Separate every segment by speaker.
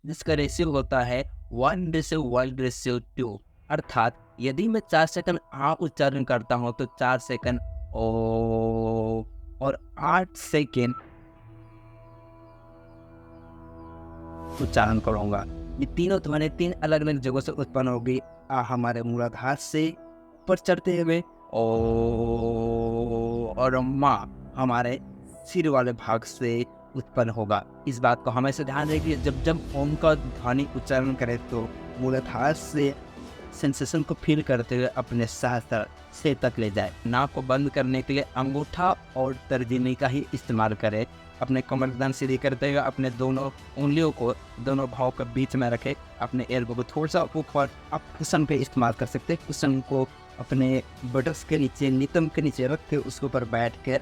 Speaker 1: जिसका रेशियो होता है 1:1:2। अर्थात यदि मैं 4 सेकंड आ उच्चारण करता हूँ तो 4 सेकंड ओ, और 8 सेकंड उच्चारण करूंगा। ये तीनों ध्वनि 3 अलग अलग जगहों से उत्पन्न होगी। हमारे मूलाधार से ऊपर चढ़ते हुए ओ, और माँ हमारे सिर वाले भाग से उत्पन्न होगा। इस बात को हमेशा ध्यान रखिए, जब जब ओम का ध्वनि उच्चारण करें तो मूलाधार से सेंसेशन को फील करते हुए अपने सहस्त्र से तक ले जाए। नाक को बंद करने के लिए अंगूठा और तर्जनी का ही इस्तेमाल करें। अपने कमरबंद सीधी करते हुए अपने दोनों उंगलियों को दोनों भाव के बीच में रखें। अपने एल्बो को थोड़ा सा ऊपर आप कुशन पे इस्तेमाल कर सकते हैं। कुशन को अपने बटक्स के नीचे, नितंब के नीचे रख के उसके ऊपर बैठ कर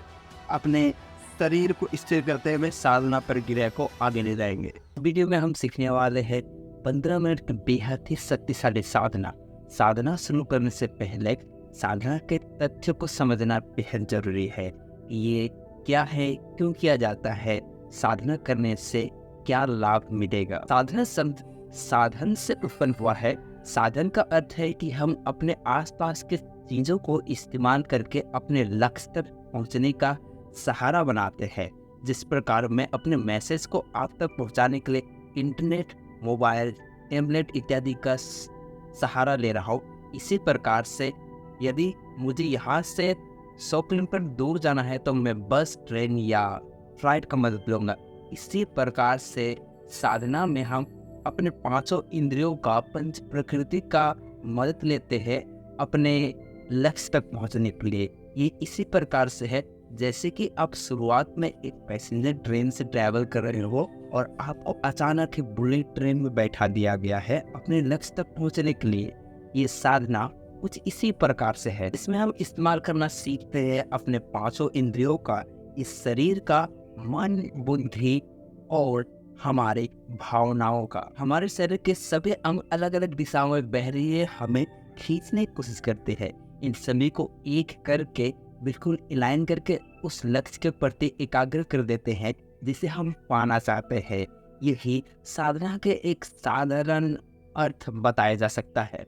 Speaker 1: अपने शरीर को स्थिर करते हुए साधना प्रक्रिया को आगे ले जाएंगे। वीडियो में हम सीखने वाले हैं 15 मिनट की बेहद ही शक्तिशाली साधना। साधना शुरू करने से पहले साधना के तथ्य को समझना बेहद जरूरी है। ये क्या है, क्यों किया जाता है, साधना करने से क्या लाभ मिलेगा। साधना शब्द साधन से उत्पन्न हुआ है। साधन का अर्थ है कि हम अपने आसपास के चीजों को इस्तेमाल करके अपने लक्ष्य तक पहुंचने का सहारा बनाते हैं। जिस प्रकार मैं अपने मैसेज को आप तक पहुंचाने के लिए इंटरनेट, मोबाइल, टैबलेट इत्यादि का सहारा ले रहा हूँ, इसी प्रकार से यदि मुझे यहाँ से 100 किलोमीटर दूर जाना है तो मैं बस, ट्रेन या फ्लाइट का मदद लूँगा। इसी प्रकार से साधना में हम अपने पांचों इंद्रियों का, पंच प्रकृति का मदद लेते हैं अपने लक्ष्य तक पहुँचने के लिए। ये इसी प्रकार से है जैसे कि आप शुरुआत में एक पैसेंजर ट्रेन से ट्रैवल कर रहे हो और आपको अचानक ही बुलेट ट्रेन में बैठा दिया गया है अपने लक्ष्य तक पहुंचने के लिए। ये साधना कुछ इसी प्रकार से है। इसमें हम इस्तेमाल करना सीखते हैं अपने पांचों इंद्रियों का, इस शरीर का, मन, बुद्धि और हमारे भावनाओं का। हमारे शरीर के सभी अंग अलग अलग दिशाओं में बह रही है, हमें खींचने की कोशिश करते हैं। इन सभी को एक करके बिल्कुल अलाइन करके उस लक्ष्य के प्रति एकाग्र कर देते हैं जिसे हम पाना चाहते हैं। यही साधना के एक साधारण अर्थ बताया जा सकता है।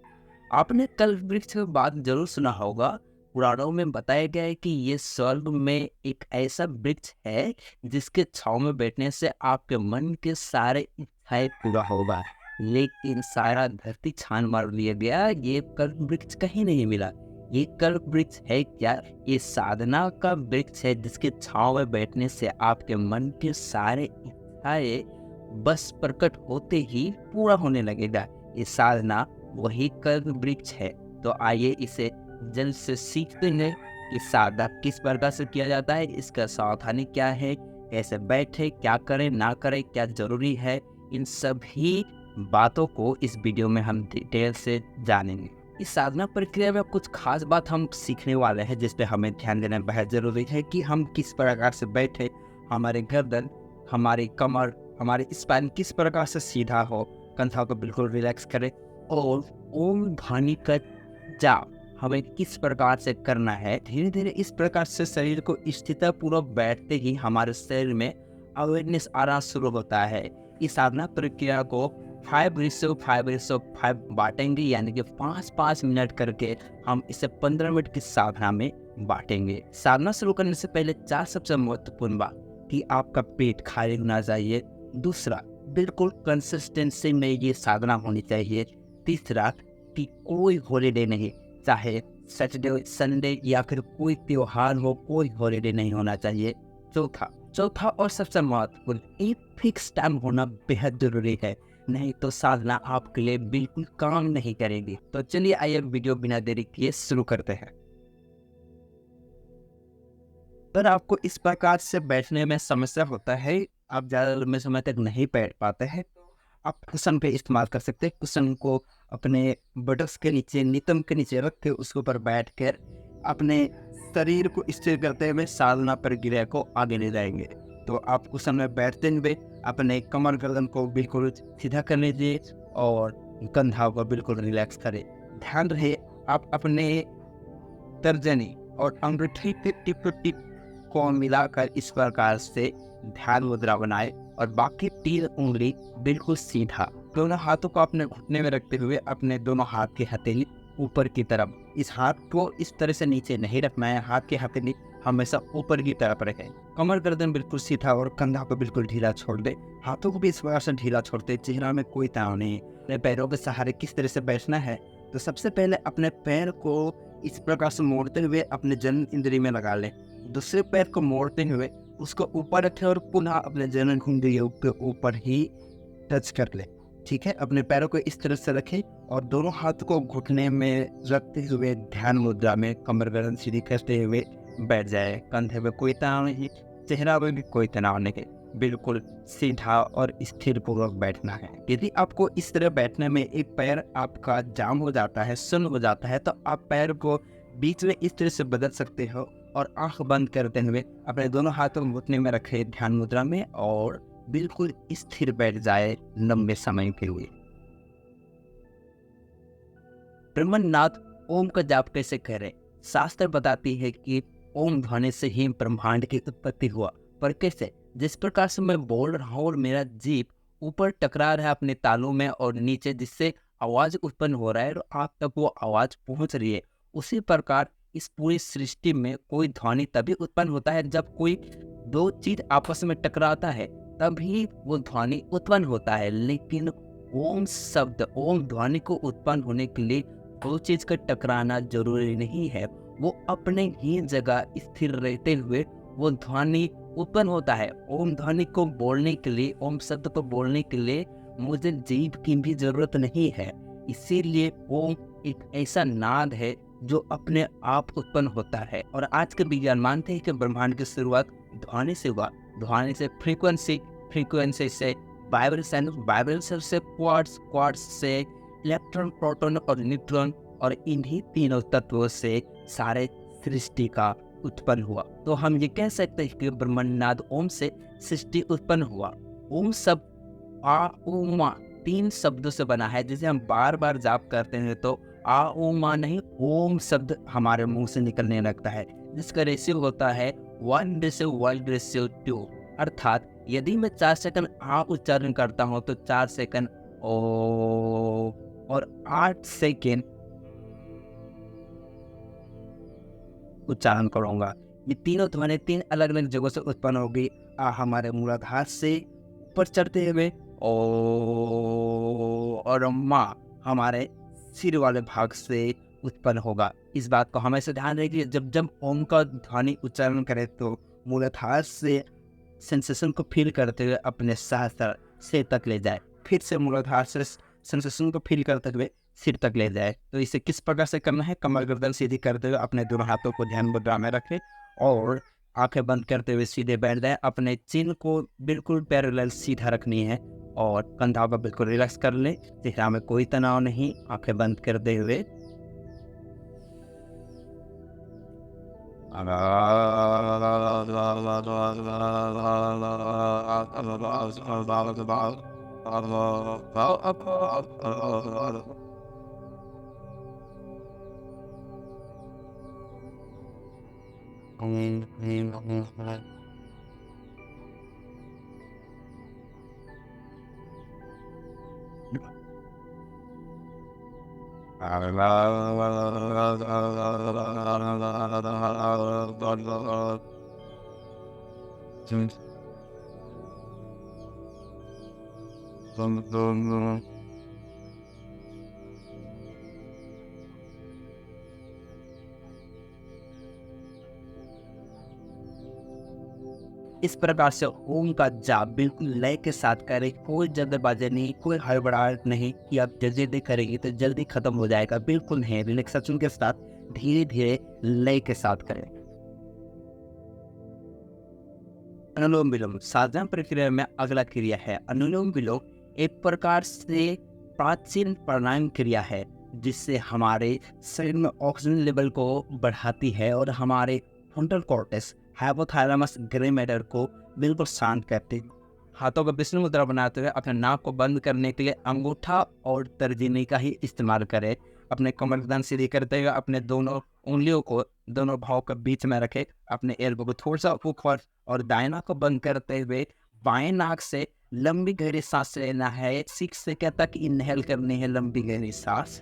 Speaker 1: आपने कल्प वृक्ष की बात जरूर सुना होगा। पुराणों में बताया गया है कि ये स्वर्ग में एक ऐसा वृक्ष है जिसके छांव में बैठने से आपके मन के सारे इच्छाएं पूरा होगा। लेकिन सारा धरती छान मार लिया गया, ये कल्प वृक्ष कहीं नहीं मिला। ये कल्प वृक्ष है क्या? ये साधना का वृक्ष है जिसके छांव में बैठने से आपके मन के सारे इच्छाएं बस प्रकट होते ही पूरा होने लगेगा। ये साधना वही कल्प वृक्ष है। तो आइए इसे जल्द से सीखते हैं कि साधना किस प्रकार से किया जाता है, इसका सावधानी क्या है, कैसे बैठे, क्या करें ना करें, क्या जरूरी है। इन सभी बातों को इस वीडियो में हम डिटेल से जानेंगे। इस साधना प्रक्रिया में कुछ खास बात हम सीखने वाले हैं जिस पे हमें ध्यान देना बहुत जरूरी है कि हम किस प्रकार से बैठे, हमारे गर्दन, हमारी कमर, हमारी स्पाइन किस प्रकार से सीधा हो, कंधा को बिल्कुल रिलैक्स करें और ओम ध्वनि का जाप हमें किस प्रकार से करना है। धीरे धीरे इस प्रकार से शरीर को स्थिरतापूर्वक बैठते ही हमारे शरीर में अवेयरनेस आना शुरू होता है। इस साधना प्रक्रिया को 5:5:5 बांटेंगे, यानी कि 5-5 मिनट करके हम इसे 15 मिनट की साधना में बांटेंगे। साधना शुरू करने से पहले 4 सबसे महत्वपूर्ण बात कि आपका पेट खाली होना चाहिए। दूसरा, बिल्कुल कंसिस्टेंसी में ये साधना होनी चाहिए। तीसरा, कि कोई हॉलीडे नहीं, चाहे सैटरडे, संडे या फिर कोई त्योहार हो, कोई हॉलीडे नहीं होना चाहिए। चौथा और सबसे महत्वपूर्ण, एक फिक्स टाइम होना बेहद जरूरी है, नहीं तो साधना आपके लिए बिल्कुल काम नहीं करेगी। तो चलिए आइए वीडियो बिना देरी किए शुरू करते हैं। अगर आपको इस प्रकार से बैठने में समस्या होता है, आप ज़्यादा लंबे समय तक नहीं बैठ पाते हैं, तो आप कुशन पे इस्तेमाल कर सकते हैं। कुशन को अपने बटक्स के नीचे, नितंब के नीचे रख के उसके ऊपर बैठ कर अपने शरीर को स्थिर करते हुए साधना प्रक्रिया को आगे ले जाएंगे। तो आप कुशन में बैठते हुए अपने कमर गर्दन को बिल्कुल सीधा कर लीजिए और कंधा को बिल्कुल रिलैक्स करें। ध्यान रहे आप अपने तर्जनी और अंगूठी के टिप को मिलाकर इस प्रकार से ध्यान मुद्रा बनाए और बाकी 3 उंगली बिल्कुल सीधा। दोनों हाथों को अपने घुटने में रखते हुए अपने दोनों हाथ की हथेली ऊपर की तरफ, इस हाथ को इस तरह से नीचे नहीं रखना है, हाथ की हथेली हमेशा ऊपर की तरफ रखें। कमर गर्दन बिल्कुल सीधा और कंधा को बिल्कुल ढीला छोड़ दे, हाथों को भी इस प्रकार से ढीला छोड़ते, चेहरा में कोई तनाव नहीं। अपने पैरों के सहारे किस तरह से बैठना है, तो सबसे पहले अपने पैर को इस प्रकार से मोड़ते हुए अपने जनन इंद्रिय में लगा लें। दूसरे पैर को मोड़ते हुए उसको ऊपर रखें और पुनः अपने जनन इंद्रियों के ऊपर ही टच कर ले। ठीक है, अपने पैरों को इस तरह से रखें और दोनों हाथ को घुटने में रखते हुए ध्यान मुद्रा में कमर गर्दन सीधी करते हुए बैठ जाए। कंधे में कोई तनाव नहीं, चेहरा में भी कोई तनाव नहीं, बिल्कुल सीधा और स्थिर पूर्वक बैठना है। यदि आपको इस तरह बैठने में एक पैर आपका जाम हो जाता है, सुन्न हो जाता है, तो आप पैर को बीच में इस तरह से बदल सकते हो और आंख बंद करते हुए अपने दोनों हाथों को घुटने में रखे ध्यान मुद्रा में और बिल्कुल स्थिर बैठ जाए लंबे समय के लिए। ब्रह्मनाथ ओम का जाप कैसे करें? शास्त्र बताती है कि ओम ध्वनि से ही ब्रह्मांड की उत्पत्ति हुआ, पर कैसे? जिस प्रकार से मैं बोल रहा हूँ और मेरा जीभ ऊपर टकरा रहा है अपने तालू में और नीचे, जिससे आवाज उत्पन्न हो रहा है और आप तक वो आवाज पहुंच रही है, उसी प्रकार इस पूरी सृष्टि में कोई ध्वनि तभी उत्पन्न होता है जब कोई दो चीज आपस में टकराता है, तभी वो ध्वनि उत्पन्न होता है। लेकिन ओम शब्द, ओम ध्वनि को उत्पन्न होने के लिए दो चीज का टकराना जरूरी नहीं है, वो अपने ही जगह स्थिर रहते हुए वो ध्वनि उत्पन्न होता है। ओम ध्वनि को बोलने के लिए, ओम शब्द को बोलने के लिए मुझे जीभ की भी जरूरत नहीं है। इसीलिए ओम एक ऐसा नाद है जो अपने आप उत्पन्न होता है। और आज के विज्ञान मानते हैं कि ब्रह्मांड की शुरुआत ध्वनि से हुआ। ध्वनि से फ्रीक्वेंसी, फ्रीक्वेंसी से वाइब्रेशन, वाइब्रेशन से क्वार्ट्स, क्वार्ट्स से इलेक्ट्रॉन, प्रोटॉन और न्यूट्रॉन, और इन्हीं तीनों तत्वों से सारे सृष्टि का उत्पन्न हुआ। तो हम ये कह सकते हैं कि ब्रह्मनाद ओम से सृष्टि उत्पन्न हुआ। ओम शब्द आ उ मा 3 शब्दों से बना है, जिसे हम बार बार जाप करते हैं तो आ उ मा नहीं, ओम शब्द हमारे मुंह से निकलने लगता है, जिसका रेशियो होता है 1:1:2। अर्थात यदि मैं 4 सेकंड आ उच्चारण करता हूँ तो 4 सेकंड ओ और 8 सेकंड उच्चारण करूंगा। ये तीनों ध्वनि 3 अलग अलग जगहों से उत्पन्न होगी। आ हमारे मूलाधार से ऊपर चढ़ते हुए ओ, और मा हमारे सिर वाले भाग से उत्पन्न होगा। इस बात को हमेशा ध्यान रखिए, जब जब ओम का ध्वनि उच्चारण करें तो मूलाधार से सेंसेशन को फील करते हुए अपने सहस्त्र सिर तक ले जाए, फिर से मूलाधार से सेंसेशन को फील करते हुए सिर तक ले जाए। तो इसे किस प्रकार से करना है? कमर गर्दन सीधी करते हुए अपने दोनों हाथों को ध्यान मुद्रा में रखें और आंखें बंद करते हुए सीधे बैठ जाए। अपने चिन्ह को बिल्कुल पैरेलल सीधा रखनी है और कंधा को बिल्कुल रिलैक्स कर ले, चेहरा में कोई तनाव नहीं, आंखें बंद करते हुए इस प्रकार से ओम का जाप बिल्कुल लय के साथ करें, कोई जल्दबाजी नहीं, कोई हड़बड़ाहट नहीं कि आप जल्दी करेंगे तो जल्दी खत्म हो जाएगा, बिल्कुल नहीं। रिलैक्सेशन के साथ धीरे धीरे लय के साथ करें। अनुलोम विलोम साधना प्रक्रिया में अगला क्रिया है। अनुलोम विलोम एक प्रकार से प्राचीन प्राणायाम क्रिया है, जिससे हमारे शरीर में ऑक्सीजन लेवल को बढ़ाती है और हमारे frontal cortex, hypothalamus, grey matter को बिल्कुल शांत करती है। हाथों को विष्णु मुद्रा बनाते हुए अपने नाक को बंद करने के लिए अंगूठा और तर्जनी का ही इस्तेमाल करें। अपने कमर गर्दन सीधी करते हुए अपने दोनों उंगलियों को दोनों भाव के बीच में रखें। अपने एल्बो को थोड़ा सा ऊपर और दाहिना को बंद करते हुए बाएं नाक से लंबी गहरी सांस लेना है, 6 सेकंड तक इनहेल करनी है लंबी गहरी सांस,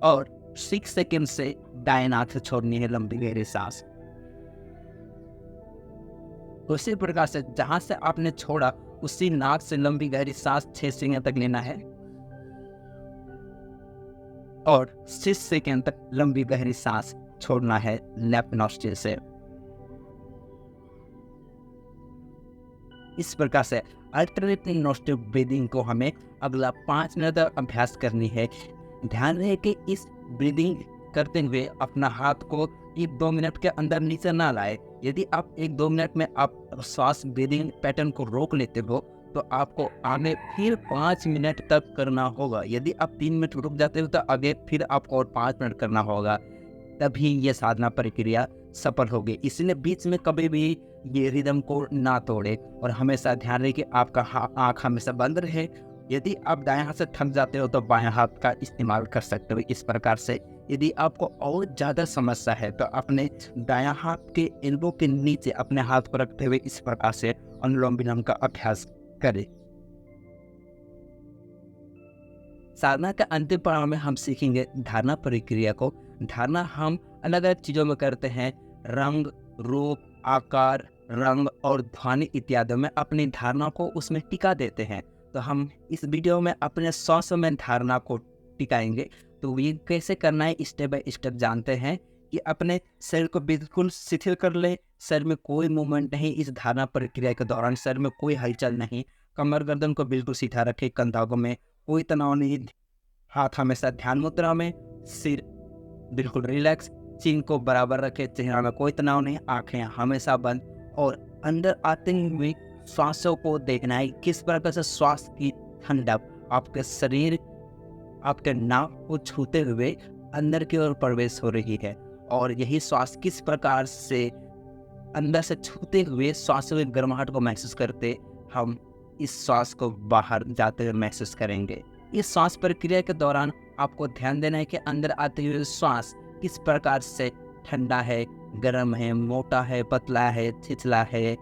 Speaker 1: और 6 सेकंड से दाएं नाक से छोड़नी है लंबी गहरी सांस। उसी प्रकार से जहां से आपने छोड़ा उसी नाक से लंबी गहरी सांस 6 सेकंड तक लेना है, और 6 सेकंड तक लंबी गहरी सांस छोड़ना है लेफ्ट नॉस्ट्रिल से। इस प्रकार से अल्टरनेटिंग नॉस्ट्रिल ब्रीदिंग को हमें अगला 5 मिनट तक अभ्यास करनी है। ध्यान रहे कि इस ब्रीदिंग करते हुए अपना हाथ को 1-2 मिनट के अंदर नीचे ना लाए। यदि आप 1-2 मिनट में आप श्वास ब्रीदिंग पैटर्न को रोक लेते हो तो आपको आगे फिर 5 मिनट तक करना होगा। यदि आप 3 मिनट रुक जाते हो तो आगे फिर आपको और 5 मिनट करना होगा, तभी ये साधना प्रक्रिया सफल होगी। इसलिए बीच में कभी भी ये रिदम को ना तोड़े और हमेशा ध्यान रहे कि आपका आँख हमेशा बंद रहे। यदि आप दाएं हाथ से थक जाते हो तो बाएं हाथ का इस्तेमाल कर सकते हो। इस प्रकार से यदि आपको और ज़्यादा समस्या है तो अपने दायां हाथ के एल्बो के नीचे अपने हाथ को रखते हुए इस प्रकार से अनुलोम विलोम का अभ्यास करें। साधना का अंतिम पड़ाव में हम सीखेंगे धारणा प्रक्रिया को। धारणा हम अलग अलग चीज़ों में करते हैं, रंग, रूप, आकार, रंग और ध्वनि इत्यादि में अपनी धारणा को उसमें टिका देते हैं। तो हम इस वीडियो में अपने श्वासों में धारणा को टिकाएंगे। तो ये कैसे करना है स्टेप बाय स्टेप जानते हैं कि अपने शरीर को बिल्कुल शिथिल कर ले, शरीर में कोई मूवमेंट नहीं। इस धारणा प्रक्रिया के दौरान शरीर में कोई हलचल नहीं, कमर गर्दन को बिल्कुल सीधा रखे, कंधाओं में कोई तनाव नहीं, हाथ हमेशा ध्यान मुद्रा में, सिर बिल्कुल रिलैक्स, चीन को बराबर रखे, चेहरा में कोई तनाव नहीं, आंखें हमेशा बंद, और अंदर आते हुए श्वासों को देखना है किस प्रकार से श्वास की ठंडक आपके शरीर, आपके नाक को छूते हुए अंदर की ओर प्रवेश हो रही है, और यही श्वास किस प्रकार से अंदर से छूते हुए श्वासों की गर्माहट को महसूस करते हम इस श्वास को बाहर जाते हुए महसूस करेंगे। इस श्वास प्रक्रिया के दौरान आपको ध्यान देना है कि अंदर आते हुए श्वास किस प्रकार से ठंडा है, गर्म है, मोटा है, पतला है, छिछला है,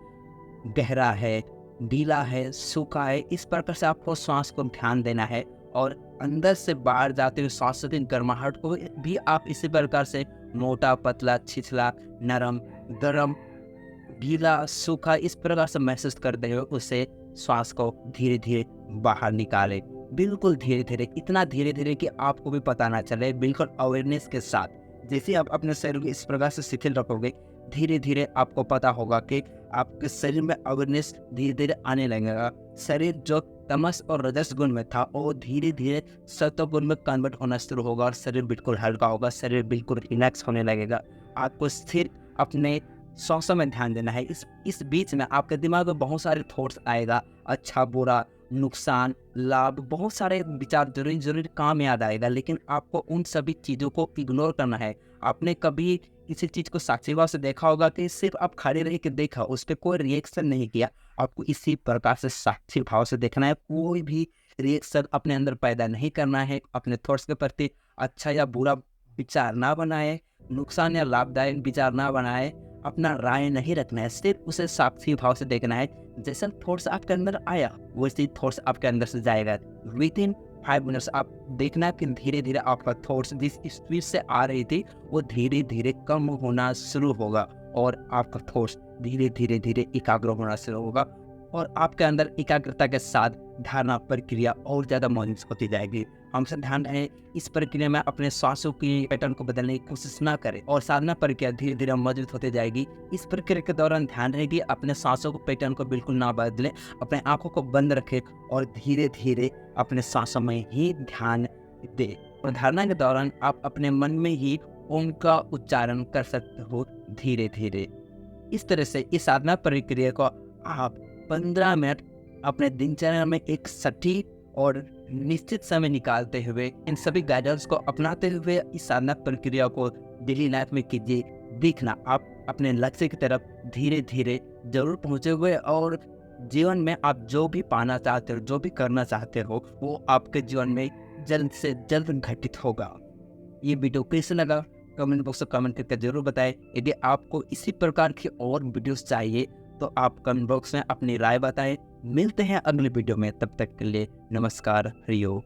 Speaker 1: गहरा है, ढीला है, सूखा है। इस प्रकार से आपको श्वास को ध्यान देना है, और अंदर से बाहर जाते हुए श्वास की गर्माहट को भी आप इसी प्रकार से मोटा, पतला, छिछला, नरम, गर्म, गीला, सूखा इस प्रकार से महसूस करते हुए उसे श्वास को धीरे धीरे बाहर निकालें। बिल्कुल धीरे धीरे, इतना धीरे धीरे कि आपको भी पता ना चले, बिल्कुल अवेयरनेस के साथ। जैसे आप अपने शरीर को इस प्रकार से शिथिल रखोगे, धीरे धीरे आपको पता होगा कि आपके शरीर में अवेयरनेस धीरे धीरे आने लगेगा। शरीर जो तमस और रजस गुण में था वो धीरे धीरे सत्व गुण में कन्वर्ट होना शुरू होगा, और शरीर बिल्कुल हल्का होगा, शरीर बिल्कुल रिलैक्स होने लगेगा। आपको स्थिर अपने श्वासों में ध्यान देना है। इस बीच में आपके दिमाग में बहुत सारे थॉट्स आएगा, अच्छा बुरा, नुकसान, लाभ, बहुत सारे विचार, जरूरी काम याद आएगा, लेकिन आपको उन सभी चीज़ों को इग्नोर करना है। आपने कभी किसी चीज़ को साक्षी भाव से देखा होगा कि सिर्फ आप खड़े रह के देखा, उस पर कोई रिएक्शन नहीं किया। आपको इसी प्रकार से साक्षी भाव से देखना है, कोई भी रिएक्शन अपने अंदर पैदा नहीं करना है। अपने थॉट्स के प्रति अच्छा या बुरा विचार ना बनाए, नुकसान या लाभदायक विचार ना बनाए, अपना राय नहीं रखना है, सिर्फ उसे साक्षी भाव से देखना है। जैसा थॉट्स आपके अंदर आया वैसे थॉट्स आपके अंदर से जाएगा। विद इन 5 मिनट्स आप देखना कि धीरे धीरे आपका थॉट्स जिस स्पीड से आ रही थी वो धीरे धीरे कम होना शुरू होगा, और आपका थॉट्स धीरे धीरे धीरे एकाग्र होना शुरू होगा, और आपके अंदर एकाग्रता के साथ धारणा प्रक्रिया और ज़्यादा मजबूत होती जाएगी। हमसे ध्यान रहे इस प्रक्रिया में अपने श्वासों की पैटर्न को बदलने की कोशिश ना करें, और साधना प्रक्रिया धीरे धीरे मजबूत होती जाएगी। इस प्रक्रिया के दौरान ध्यान रहे कि अपने श्वासों को पैटर्न को बिल्कुल ना बदलें, अपने आंखों को बंद रखें और धीरे धीरे अपने श्वासों में ही ध्यान दें। और धारणा के दौरान आप अपने मन में ही ओम का उच्चारण कर सकते हो धीरे धीरे। इस तरह से इस साधना प्रक्रिया को आप 15 मिनट अपने दिनचर्या में एक सटीक और निश्चित समय निकालते हुए इन सभी गाइडेंस को अपनाते हुए इस साधना प्रक्रिया को डेली लाइफ में कीजिए। देखना आप अपने लक्ष्य की तरफ धीरे धीरे जरूर पहुंचे हुए, और जीवन में आप जो भी पाना चाहते हो, जो भी करना चाहते हो, वो आपके जीवन में जल्द से जल्द घटित होगा। ये वीडियो कैसे लगा कमेंट बॉक्स में कमेंट करके जरूर बताएं। यदि आपको इसी प्रकार की और वीडियोस चाहिए तो आप कमेंट बॉक्स में अपनी राय बताएं। मिलते हैं अगली वीडियो में, तब तक के लिए नमस्कार, हरिओम।